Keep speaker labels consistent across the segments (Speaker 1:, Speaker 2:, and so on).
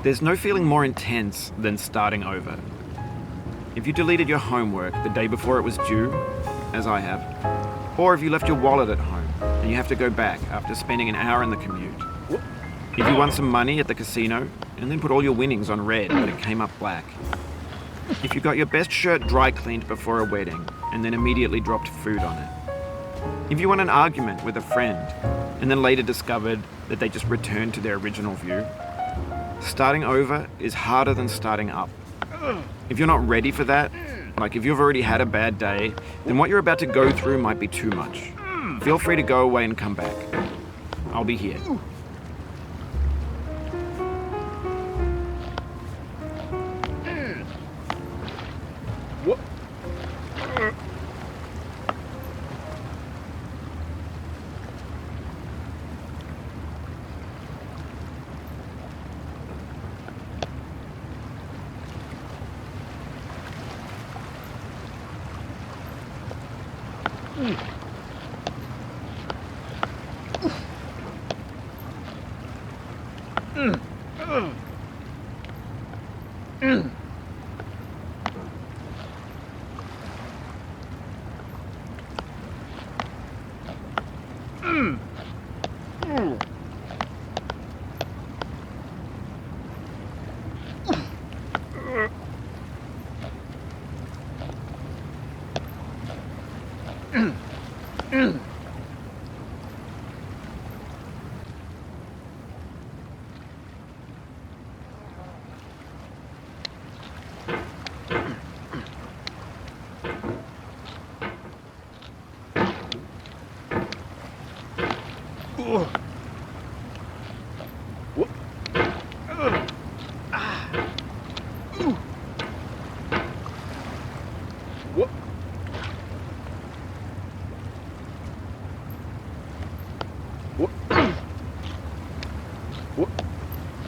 Speaker 1: There's no feeling more intense than starting over. If you deleted your homework the day before it was due, as I have, or if you left your wallet at home and you have to go back after spending an hour in the commute. If you won some money at the casino and then put all your winnings on red but it came up black. If you got your best shirt dry cleaned before a wedding and then immediately dropped food on it. If you won an argument with a friend and then later discovered that they just returned to their original view. Starting over is harder than starting up. If you're not ready for that, like if you've already had a bad day, then what you're about to go through might be too much. Feel free to go away and come back. I'll be here.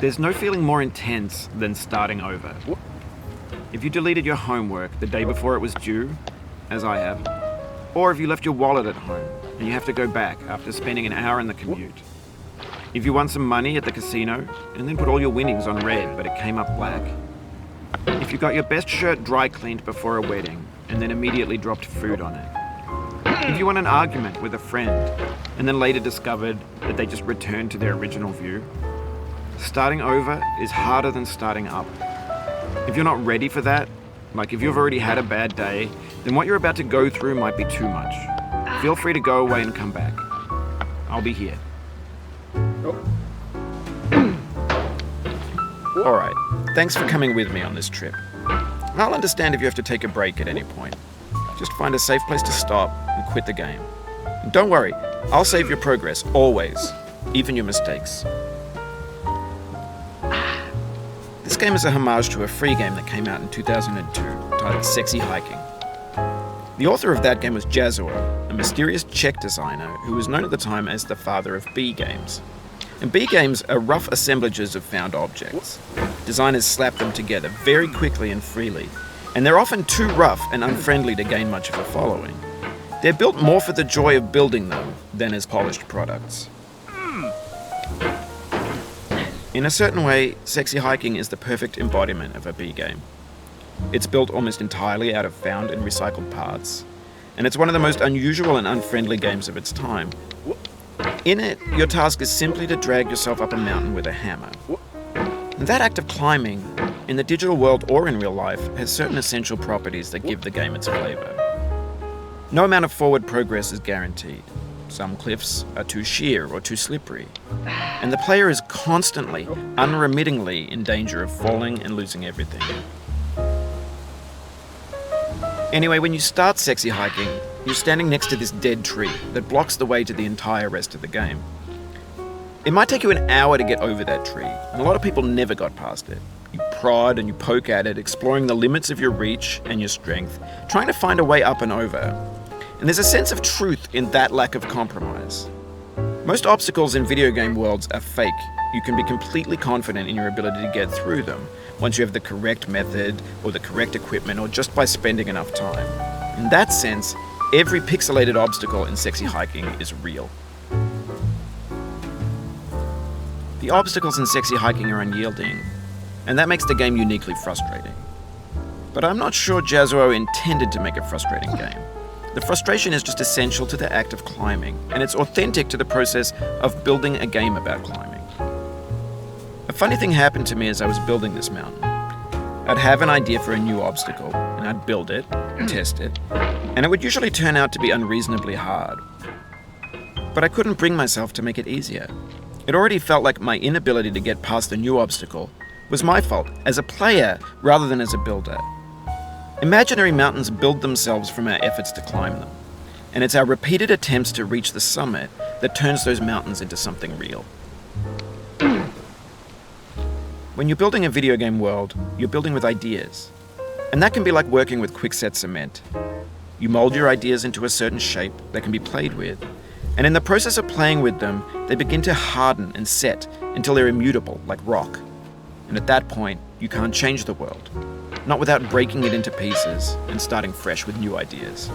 Speaker 1: There's no feeling more intense than starting over. If you deleted your homework the day before it was due, as I have, or if you left your wallet at home and you have to go back after spending an hour in the commute. If you won some money at the casino and then put all your winnings on red but it came up black. If you got your best shirt dry cleaned before a wedding and then immediately dropped food on it. If you won an argument with a friend and then later discovered that they just returned to their original view. Starting over is harder than starting up. If you're not ready for that, like if you've already had a bad day, then what you're about to go through might be too much. Feel free to go away and come back. I'll be here. Alright, thanks for coming with me on this trip. I'll understand if you have to take a break at any point. Just find a safe place to stop and quit the game. And don't worry, I'll save your progress, always, even your mistakes. This game is a homage to a free game that came out in 2002, titled Sexy Hiking. The author of that game was Jazor, a mysterious Czech designer who was known at the time as the father of B games. And B games are rough assemblages of found objects. Designers slap them together very quickly and freely, and they're often too rough and unfriendly to gain much of a following. They're built more for the joy of building them than as polished products. In a certain way, Sexy Hiking is the perfect embodiment of a B game. It's built almost entirely out of found and recycled parts, and it's one of the most unusual and unfriendly games of its time. In it, your task is simply to drag yourself up a mountain with a hammer. And that act of climbing, in the digital world or in real life, has certain essential properties that give the game its flavor. No amount of forward progress is guaranteed. Some cliffs are too sheer or too slippery, and the player is constantly, unremittingly in danger of falling and losing everything. Anyway, when you start sexy hiking, you're standing next to this dead tree that blocks the way to the entire rest of the game. It might take you an hour to get over that tree, and a lot of people never got past it. You prod and you poke at it, exploring the limits of your reach and your strength, trying to find a way up and over. And there's a sense of truth in that lack of compromise. Most obstacles in video game worlds are fake. You can be completely confident in your ability to get through them once you have the correct method or the correct equipment or just by spending enough time. In that sense, every pixelated obstacle in sexy hiking is real. The obstacles in sexy hiking are unyielding, and that makes the game uniquely frustrating. But I'm not sure Jazzuo intended to make a frustrating game. The frustration is just essential to the act of climbing, and it's authentic to the process of building a game about climbing. A funny thing happened to me as I was building this mountain. I'd have an idea for a new obstacle, and I'd build it, test it, and it would usually turn out to be unreasonably hard. But I couldn't bring myself to make it easier. It already felt like my inability to get past the new obstacle was my fault as a player rather than as a builder. Imaginary mountains build themselves from our efforts to climb them, and it's our repeated attempts to reach the summit that turns those mountains into something real. When you're building a video game world, you're building with ideas, and that can be like working with quickset cement. You mold your ideas into a certain shape that can be played with, and in the process of playing with them, they begin to harden and set until they're immutable, like rock. And at that point, you can't change the world, not without breaking it into pieces and starting fresh with new ideas.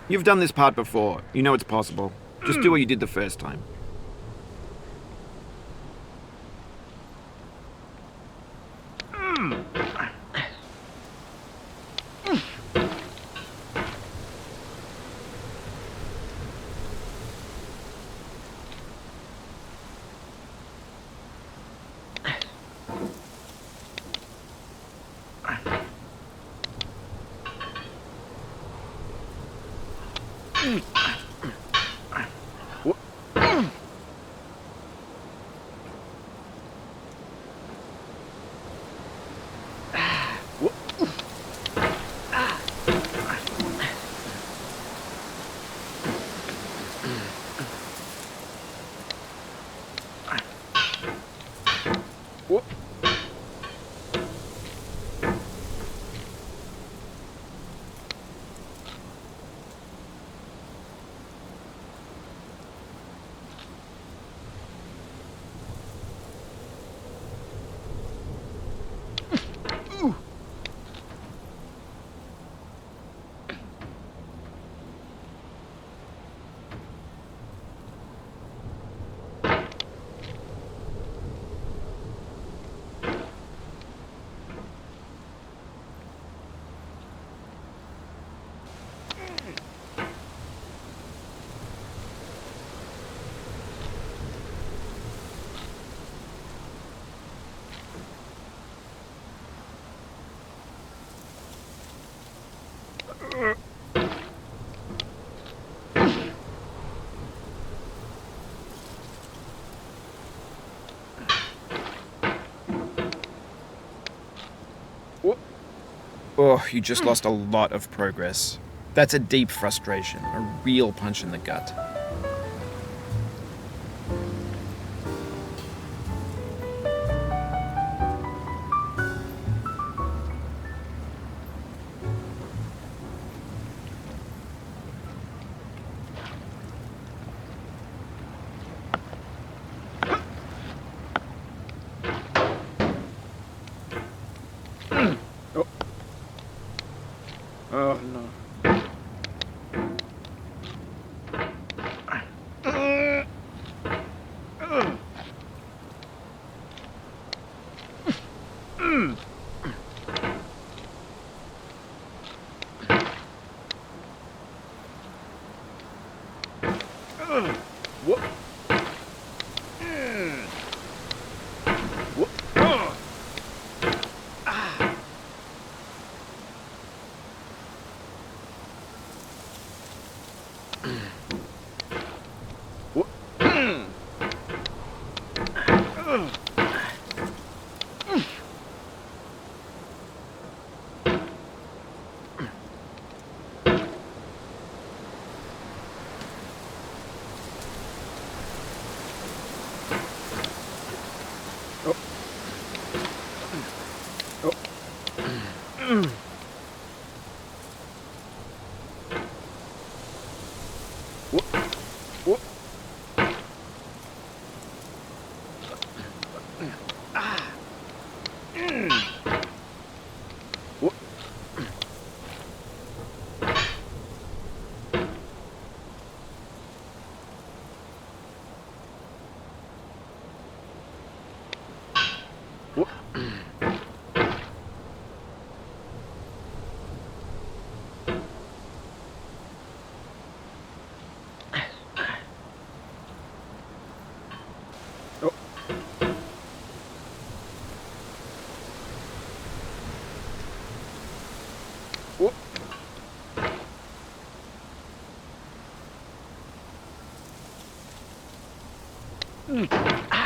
Speaker 1: You've done this part before. You know it's possible. Just do what you did the first time. Oh, you just lost a lot of progress. That's a deep frustration, a real punch in the gut.
Speaker 2: Oh no. What? Ah.